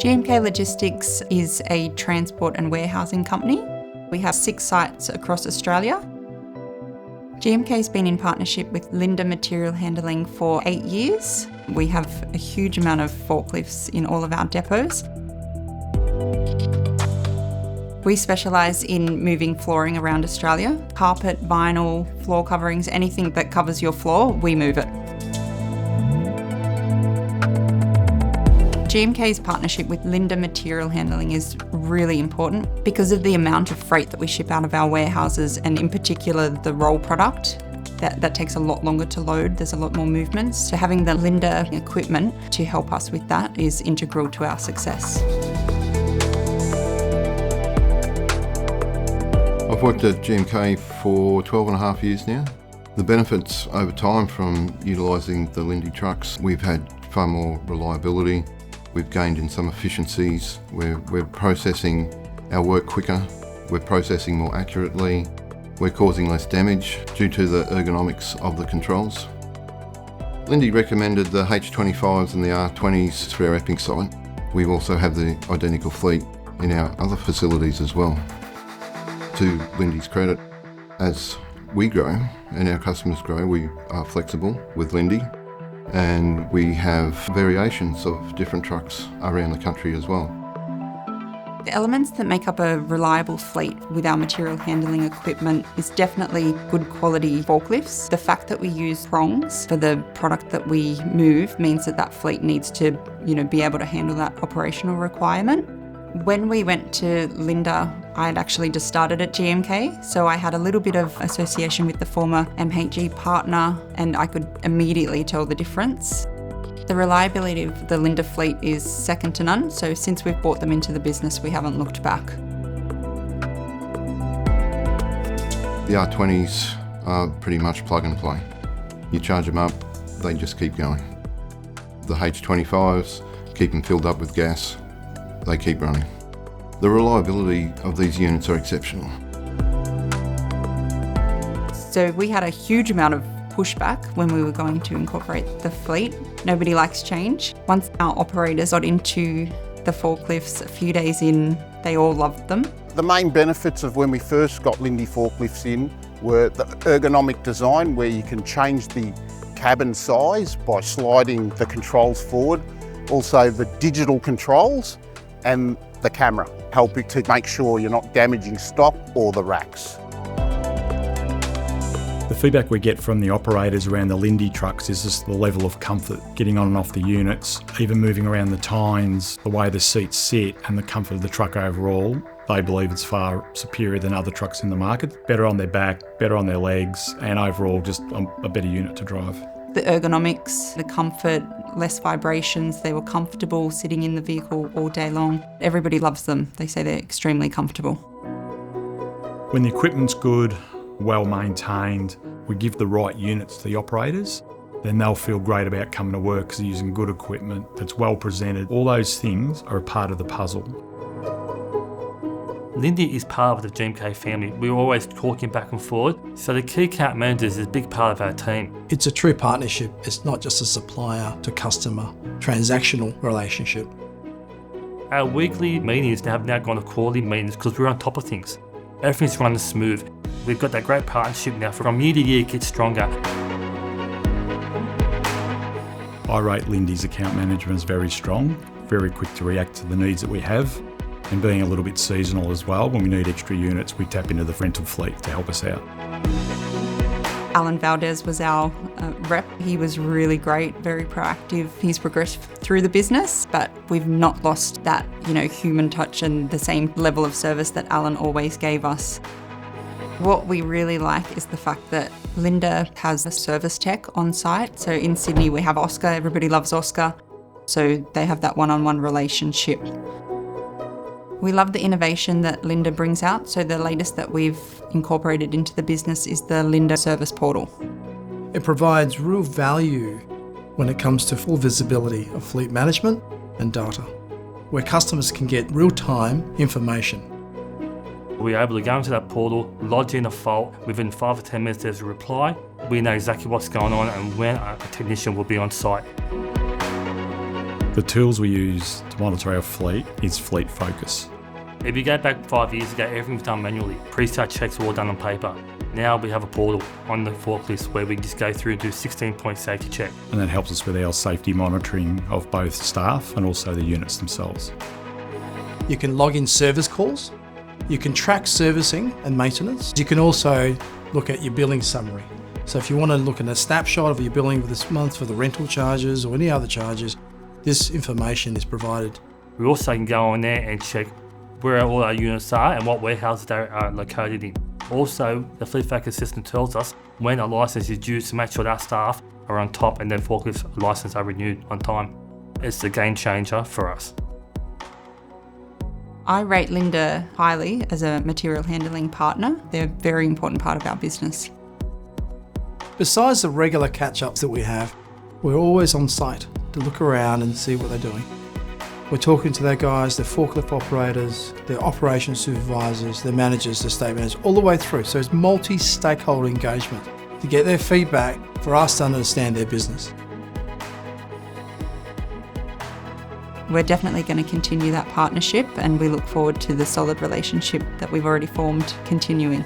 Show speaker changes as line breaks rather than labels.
GMK Logistics is a transport and warehousing company. We have 6 sites across Australia. GMK's been in partnership with Linde Material Handling for 8 years. We have a huge amount of forklifts in all of our depots. We specialise in moving flooring around Australia. Carpet, vinyl, floor coverings, anything that covers your floor, we move it. GMK's partnership with Linde Material Handling is really important because of the amount of freight that we ship out of our warehouses, and in particular the roll product. That takes a lot longer to load, there's a lot more movements. So having the Linde equipment to help us with that is integral to our success.
I've worked at GMK for 12 and a half years now. The benefits over time from utilising the Linde trucks, we've had far more reliability. We've gained in some efficiencies. We're processing our work quicker. We're processing more accurately. We're causing less damage due to the ergonomics of the controls. Linde recommended the H25s and the R20s for our Epping site. We also have the identical fleet in our other facilities as well. To Linde's credit, as we grow and our customers grow, we are flexible with Linde. And we have variations of different trucks around the country as well.
The elements that make up a reliable fleet with our material handling equipment is definitely good quality forklifts. The fact that we use prongs for the product that we move means that fleet needs to, be able to handle that operational requirement. When we went to Linde, I had actually just started at GMK, so I had a little bit of association with the former MHG partner, and I could immediately tell the difference. The reliability of the Linde fleet is second to none, so since we've brought them into the business, we haven't looked back.
The R20s are pretty much plug and play. You charge them up, they just keep going. The H25s, keep them filled up with gas, they keep running. The reliability of these units are exceptional.
So we had a huge amount of pushback when we were going to incorporate the fleet. Nobody likes change. Once our operators got into the forklifts a few days in, they all loved them.
The main benefits of when we first got Linde forklifts in were the ergonomic design, where you can change the cabin size by sliding the controls forward. Also the digital controls and the camera, helping to make sure you're not damaging stock or the racks.
The feedback we get from the operators around the Linde trucks is just the level of comfort getting on and off the units, even moving around the tines, the way the seats sit and the comfort of the truck overall. They believe it's far superior than other trucks in the market. Better on their back, better on their legs, and overall just a better unit to drive.
The ergonomics, the comfort, less vibrations, they were comfortable sitting in the vehicle all day long. Everybody loves them. They say they're extremely comfortable.
When the equipment's good, well maintained, we give the right units to the operators, then they'll feel great about coming to work because they're using good equipment that's well presented. All those things are a part of the puzzle.
Linde is part of the GMK family. We're always talking back and forward, so the key account managers is a big part of our team.
It's a true partnership. It's not just a supplier to customer transactional relationship.
Our weekly meetings have now gone to quarterly meetings because we're on top of things. Everything's running smooth. We've got that great partnership now. From year to year, it gets stronger.
I rate Linde's account management as very strong, very quick to react to the needs that we have. And being a little bit seasonal as well, when we need extra units, we tap into the rental fleet to help us out.
Alan Valdez was our rep. He was really great, very proactive. He's progressed through the business, but we've not lost that, human touch and the same level of service that Alan always gave us. What we really like is the fact that Linde has a service tech on site. So in Sydney, we have Oscar. Everybody loves Oscar. So they have that one-on-one relationship. We love the innovation that Linde brings out, so the latest that we've incorporated into the business is the Linde Service Portal.
It provides real value when it comes to full visibility of fleet management and data, where customers can get real-time information.
We're able to go into that portal, lodge in a fault, within 5 or 10 minutes there's a reply. We know exactly what's going on and when a technician will be on site.
The tools we use to monitor our fleet is Fleet Focus.
If you go back 5 years ago, everything was done manually. Pre-start checks were all done on paper. Now we have a portal on the forklifts where we just go through and do 16-point safety check.
And that helps us with our safety monitoring of both staff and also the units themselves.
You can log in service calls. You can track servicing and maintenance. You can also look at your billing summary. So if you want to look at a snapshot of your billing for this month for the rental charges or any other charges, this information is provided.
We also can go on there and check where all our units are and what warehouses they are located in. Also, the Fleet Focus system tells us when a license is due to make sure that our staff are on top and their forklift license are renewed on time. It's a game changer for us.
I rate Linde highly as a material handling partner. They're a very important part of our business.
Besides the regular catch-ups that we have, we're always on site to look around and see what they're doing. We're talking to their guys, their forklift operators, their operations supervisors, their managers, their state managers, all the way through. So it's multi-stakeholder engagement to get their feedback for us to understand their business.
We're definitely going to continue that partnership, and we look forward to the solid relationship that we've already formed continuing.